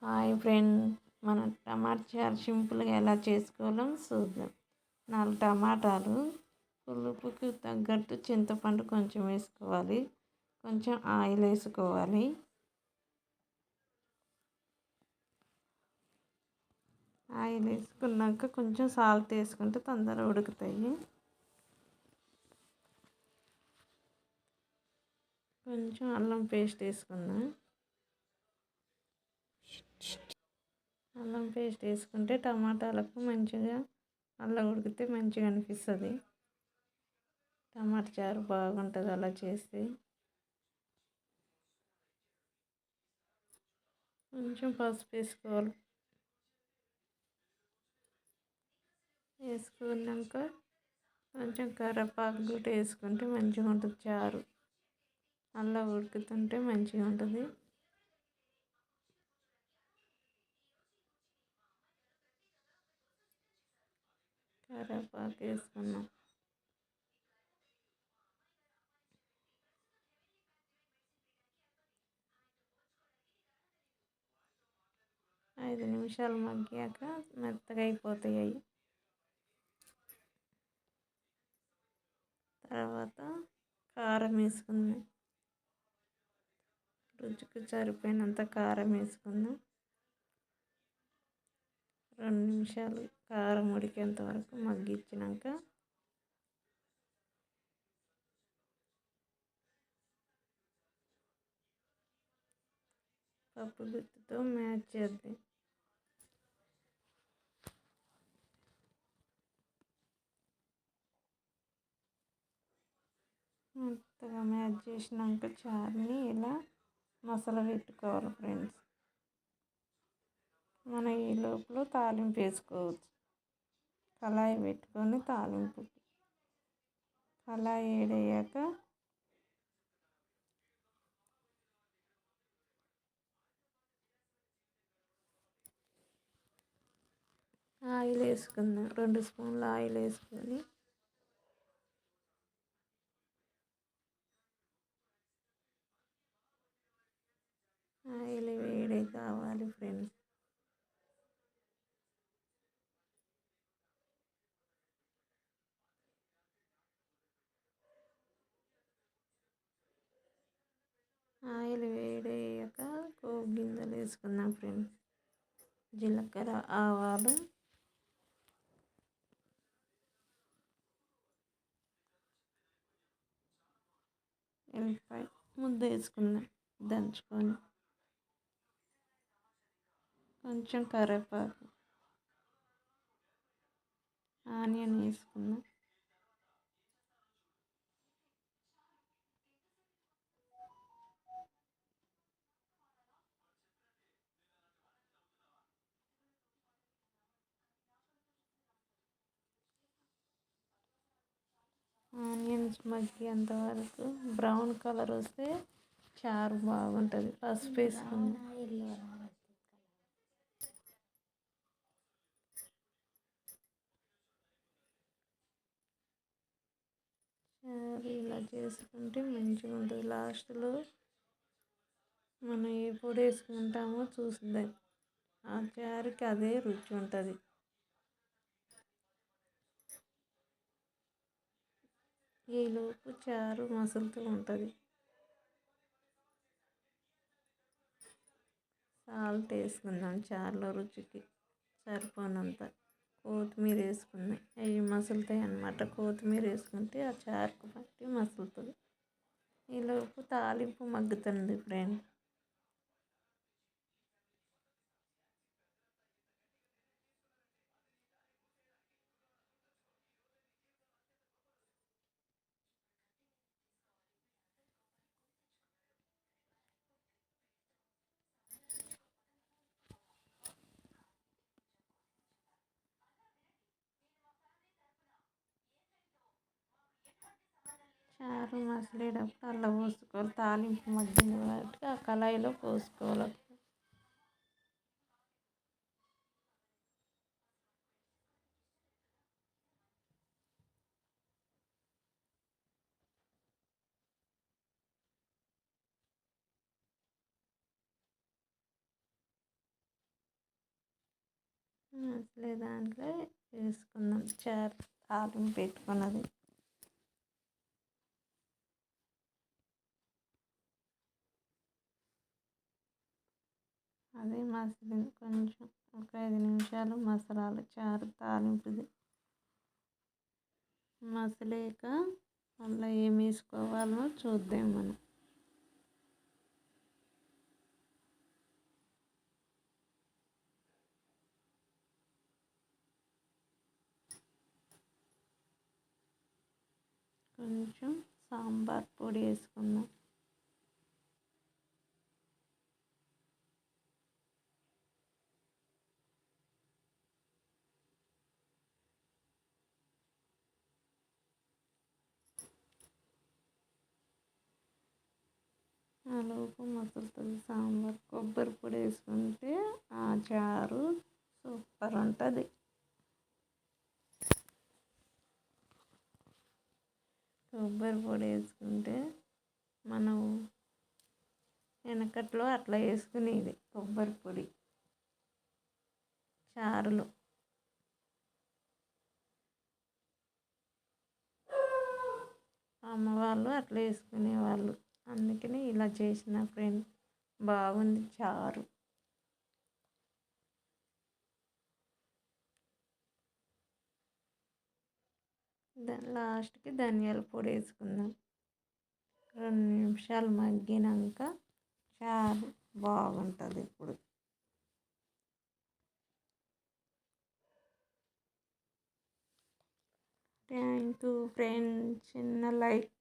Hi friend, మన టమాటా చారు సింపుల్గా ఎలా చేసుకోవాలో చూద్దాం. 4 టమాటాలు, పులుపుకి తగ్గట్టు చింతపండు కొంచెం వేసుకోవాలి. కొంచెం ఆయిల్ వేసుకోవాలి. ఆయిల్ వేసుకున్నాక కొంచెం సాల్ట్ వేసుకుంటే తొందరగా ఉడుకుతాయి. కొంచెం అల్లం పేస్ట్ వేసుకుందాం. అల్లం పేస్ట్ వేసుకుంటే టమాటాలకు మంచిగా అల్లం ఉడికితే మంచిగా అనిపిస్తుంది. టమాటా చారు బాగుంటుంది అలా చేస్తే. కొంచెం పసుపు వేసుకోవాలి. వేసుకున్నాక కొంచెం కరివేపాకు కూడా వేసుకుంటే మంచిగా ఉంటుంది చారు. అలా ఉడుకుతుంటే మంచిగా ఉంటుంది. కరివేపాకు వేసుకున్నాం. ఐదు నిమిషాలు మగ్గాక మెత్తగా అయిపోతాయి అవి. తర్వాత కారం వేసుకుందాం. రుచికి సరిపోయినంత కారం వేసుకుందాం. 2 నిమిషాలు కారం ఉడికేంత వరకు మగ్గించినాక పప్పు గుత్తితో మ్యాచ్ చేద్దాం. మెత్తగా మ్యాచ్ చేసినాక చారుని ఇలా మసాలా పెట్టుకోవాలి ఫ్రెండ్స్. మనం ఈ లోపల తాలింపు వేసుకోవచ్చు. కళాయి పెట్టుకొని తాలింపు. కళాయి వేడయ్యాక ఆయిల్ వేసుకుందాం. 2 స్పూన్ల ఆయిల్ వేసుకొని ఆయిల్ వేడి కావాలి ఫ్రెండ్స్. ఆయిల్ వేడయ్యాక పోపు గింజలు వేసుకుందాం ఫ్రెండ్స్. జీలకర్ర, ఆవాలు, ఎల్లిపాయ ముద్ద వేసుకుందాం దంచుకొని. కొంచెం కరివేపాకు, ఆనియన్ వేసుకుందాం. ఆనియన్స్ మగ్గేంత వరకు బ్రౌన్ కలర్ వస్తే చారు బాగుంటుంది. పసుపు వేసుకుందాం. చారు ఇలా చేసుకుంటే మంచిగా ఉంటుంది. లాస్ట్లో మనం ఏ పొడి వేసుకుంటామో చూద్దాం. ఆ చారుకి అదే రుచి ఉంటుంది. ఈలోపు చారు మసులుతూ ఉంటుంది. సాల్ట్ వేసుకుందాం చారులో రుచికి సరిపోనంత. కొత్తిమీర వేసుకుందాం. అవి మసులుతాయి అన్నమాట. కొత్తిమీర వేసుకుంటే ఆ చారుకు బట్టి మసులుతుంది. ఈలోపు తాలింపు మగ్గుతుంది ఫ్రెండ్. చారు మసిలేటప్పుడు అలా పోసుకోవాలి. తాలింపు మగ్గింది కాబట్టి ఆ కళాయిలో పోసుకోవాలి. మసలే దాంట్లో వేసుకుందాం చారు తాలింపు పెట్టుకున్నది. అదే మసిలింది కొంచెం ఒక 5 నిమిషాలు మసలాలి చారు తాలింపుది. మసలేక మళ్ళీ ఏం వేసుకోవాలో చూద్దాం మనం. కొంచెం సాంబార్ పొడి వేసుకుందాం. ఆలోపు మసులుతుంది సాంబార్. కొబ్బరి పొడి వేసుకుంటే ఆ చారు సూపర్ ఉంటుంది. కొబ్బరి పొడి వేసుకుంటే మనం వెనకట్లో అట్లా వేసుకునేది కొబ్బరి పొడి చారులో. అమ్మ వాళ్ళు అట్లా వేసుకునేవాళ్ళు. అందుకని ఇలా చేసిన ఫ్రెండ్ బాగుంది చారు. లాస్ట్కి ధనియాల పొడి వేసుకుందాం. 2 నిమిషాలు మగ్గినాక చారు బాగుంటుంది ఇప్పుడు. Thank you friends. చిన్న లైక్